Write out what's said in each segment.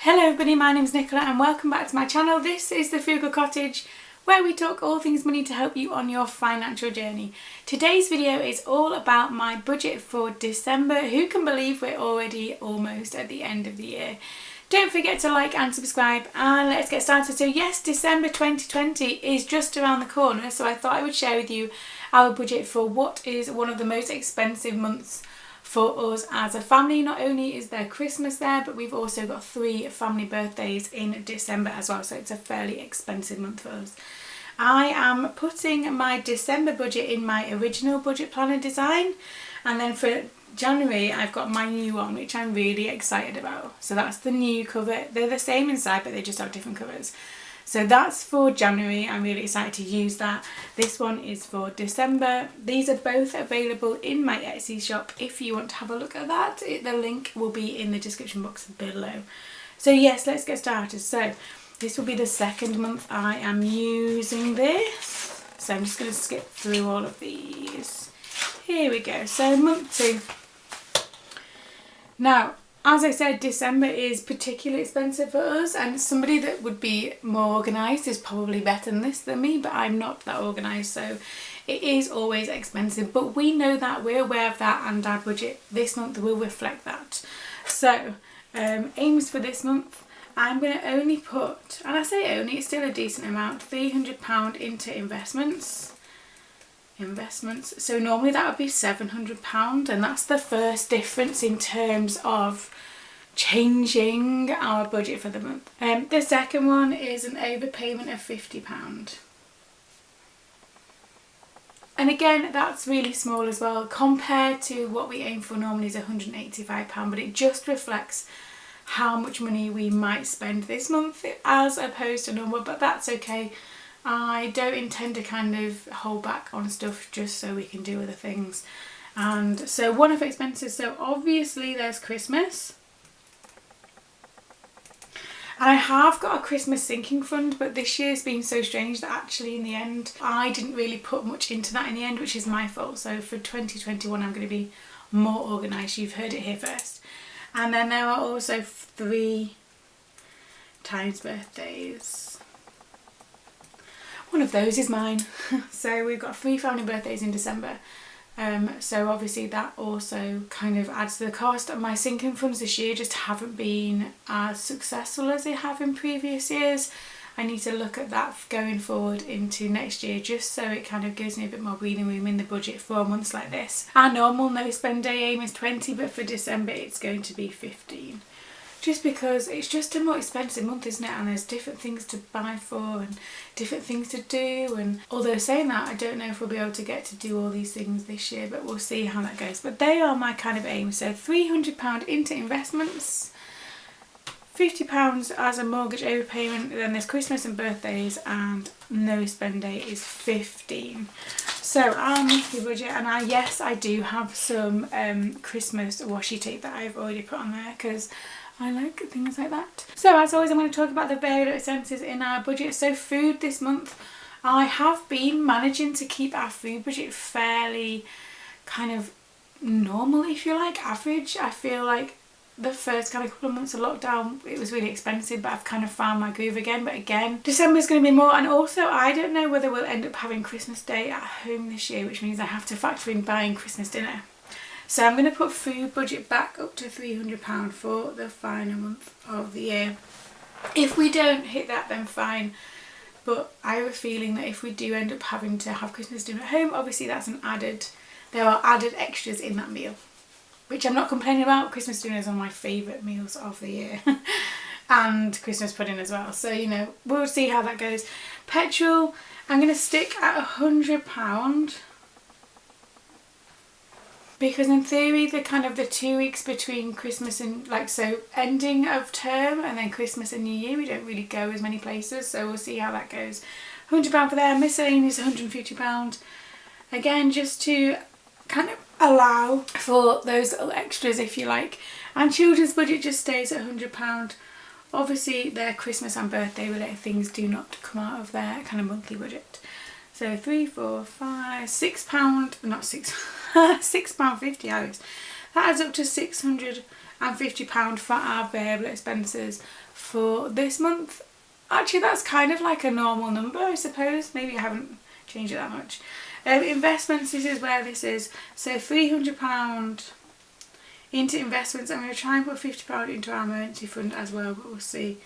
Hello everybody, my name's Nicola and welcome back to my channel. This is the Frugal Cottage, where we talk all things money to help you on your financial journey. Today's video is all about my budget for December. Who can believe we're already almost at the end of the year? Don't forget to like and subscribe, and let's get started. So yes, December 2020 is just around the corner, so I thought I would share with you our budget for what is one of the most expensive months for us as a family. Not only is there Christmas there, but we've also got 3 family birthdays in December as well, so it's a fairly expensive month for us. I am putting my December budget in my original budget planner design, and then for January I've got my new one, which I'm really excited about. So that's the new cover. They're the same inside, but they just have different covers. So that's for January. I'm really excited to use that. This one is for December. These are both available in my Etsy shop if you want to have a look at that. The link will be in the description box below. So yes, let's get started. So this will be the second month I am using this. So I'm just going to skip through all of these. Here we go. So month 2. Now, as I said, December is particularly expensive for us, and somebody that would be more organised is probably better than this than me, but I'm not that organised, so it is always expensive. But we know that, we're aware of that, and our budget this month will reflect that. So aims for this month, I'm going to only put, and I say only, it's still a decent amount, £300 into investments. So normally that would be £700, and that's the first difference in terms of changing our budget for the month. The second one is an overpayment of £50, and again that's really small as well compared to what we aim for normally is £185, but it just reflects how much money we might spend this month as opposed to normal, but that's okay. I don't intend to kind of hold back on stuff just so we can do other things. And so one-off expenses, so obviously there's Christmas. And I have got a Christmas sinking fund, but this year's been so strange that actually in the end I didn't really put much into that in the end, which is my fault. So for 2021 I'm going to be more organised. You've heard it here first. And then there are also 3 times birthdays. One of those is mine. So we've got 3 family birthdays in December. So obviously that also kind of adds to the cost. And my sinking funds this year just haven't been as successful as they have in previous years. I need to look at that going forward into next year, just so it kind of gives me a bit more breathing room in the budget for months like this. Our normal no spend day aim is 20, but for December it's going to be 15. Just because it's just a more expensive month, isn't it? And there's different things to buy for and different things to do. And although saying that, I don't know if we'll be able to get to do all these things this year, but we'll see how that goes. But they are my kind of aims. So £300 into investments, £50 as a mortgage overpayment, then there's Christmas and birthdays, and no spend day is 15. So our monthly budget, and yes, I do have some Christmas washi tape that I've already put on there because I like things like that. So as always, I'm going to talk about the variable expenses in our budget. So food this month, I have been managing to keep our food budget fairly kind of normal, if you like, average. I feel like the first kind of couple of months of lockdown it was really expensive, but I've kind of found my groove again. But again, December's going to be more, and also I don't know whether we'll end up having Christmas Day at home this year, which means I have to factor in buying Christmas dinner. So I'm going to put food budget back up to £300 for the final month of the year. If we don't hit that, then fine. But I have a feeling that if we do end up having to have Christmas dinner at home, obviously that's there are added extras in that meal, which I'm not complaining about. Christmas dinner is one of my favourite meals of the year. And Christmas pudding as well. So, you know, we'll see how that goes. Petrol, I'm going to stick at £100. Because in theory, the 2 weeks between Christmas and so ending of term and then Christmas and New Year, we don't really go as many places. So we'll see how that goes. £100 for there. Miscellaneous £150. Again, just to kind of allow for those little extras, if you like. And children's budget just stays at £100. Obviously, their Christmas and birthday related things do not come out of their kind of monthly budget. So £3, £4, £5, £6, not £6, £6.50 hours. That adds up to £650 for our variable expenses for this month. Actually, that's kind of like a normal number, I suppose. Maybe I haven't changed it that much. Investments, this is where this is. So £300 into investments. I'm going to try and put £50 into our emergency fund as well, but we'll see.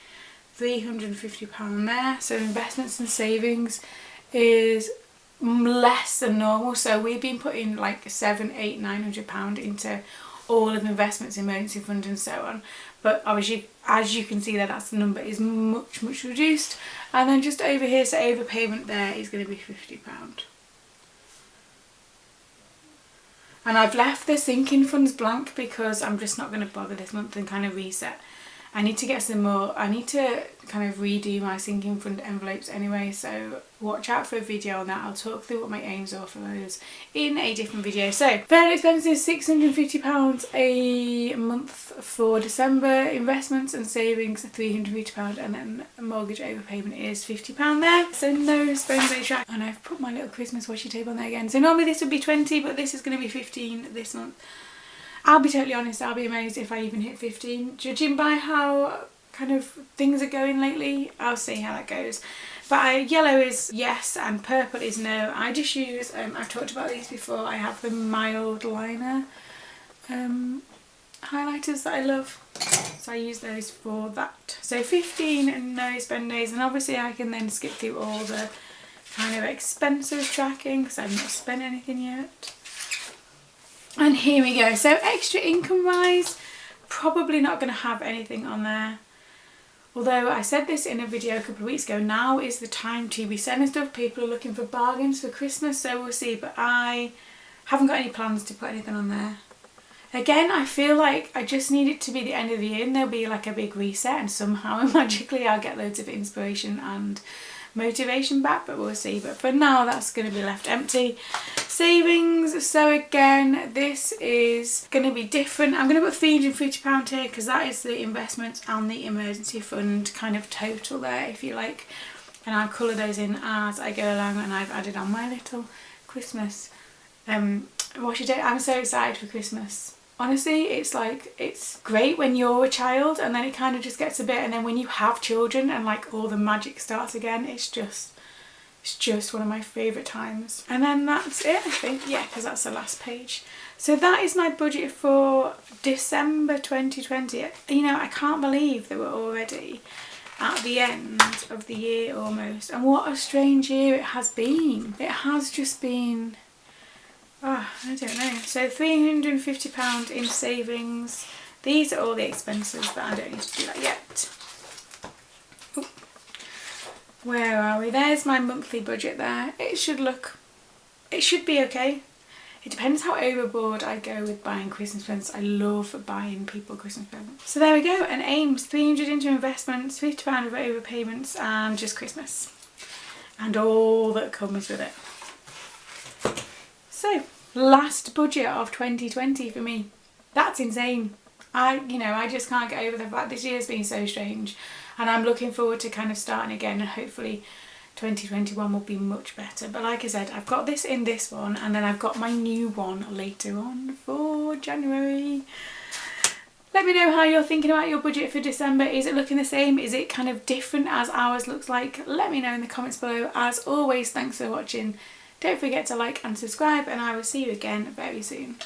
£350 there. So investments and savings is less than normal. So we've been putting like £700, £800, £900 into all of investments, emergency fund and so on. But obviously, as you can see there, that's the number is much reduced. And then just over here, so overpayment there is going to be £50. And I've left the sinking funds blank because I'm just not going to bother this month and kind of reset. I need to get some more, I need to kind of redo my sinking fund envelopes anyway, so watch out for a video on that. I'll talk through what my aims are for those in a different video. So, variable expenses, £650 a month for December, investments and savings £350, and then mortgage overpayment is £50 there. So no spend day track. And I've put my little Christmas washi tape on there again. So normally this would be 20, but this is going to be 15 this month. I'll be totally honest, I'll be amazed if I even hit 15. Judging by how kind of things are going lately, I'll see how that goes. But yellow is yes and purple is no. I just use, I've talked about these before, I have the mild liner highlighters that I love. So I use those for that. So 15 no spend days, and obviously I can then skip through all the kind of expenses tracking because I've not spent anything yet. And here we go. So extra income wise, probably not going to have anything on there. Although I said this in a video a couple of weeks ago, now is the time to be selling stuff. People are looking for bargains for Christmas, so we'll see. But I haven't got any plans to put anything on there. Again, I feel like I just need it to be the end of the year and there'll be like a big reset and somehow magically I'll get loads of inspiration and motivation back, but we'll see. But for now, that's going to be left empty. Savings, so again, this is going to be different. I'm going to put £350 here because that is the investments and the emergency fund kind of total there, if you like. And I'll colour those in as I go along, and I've added on my little Christmas washi tape. I'm so excited for Christmas. Honestly, it's like, it's great when you're a child and then it kind of just gets a bit, and then when you have children and like all the magic starts again, it's just one of my favourite times. And then that's it, I think. Yeah, because that's the last page. So that is my budget for December 2020. You know, I can't believe that we're already at the end of the year almost. And what a strange year it has been. It has just been, oh, I don't know. So £350 in savings. These are all the expenses, but I don't need to do that yet. Ooh. Where are we? There's my monthly budget there. It should be okay. It depends how overboard I go with buying Christmas presents. I love buying people Christmas presents. So there we go, and aims, 300 into investments, £50 of overpayments, and just Christmas. And all that comes with it. So, last budget of 2020 for me. That's insane. I just can't get over the fact this year's been so strange. And I'm looking forward to kind of starting again, and hopefully 2021 will be much better. But like I said, I've got this in this one, and then I've got my new one later on for January. Let me know how you're thinking about your budget for December. Is it looking the same? Is it kind of different as ours looks like? Let me know in the comments below. As always, thanks for watching. Don't forget to like and subscribe, and I will see you again very soon.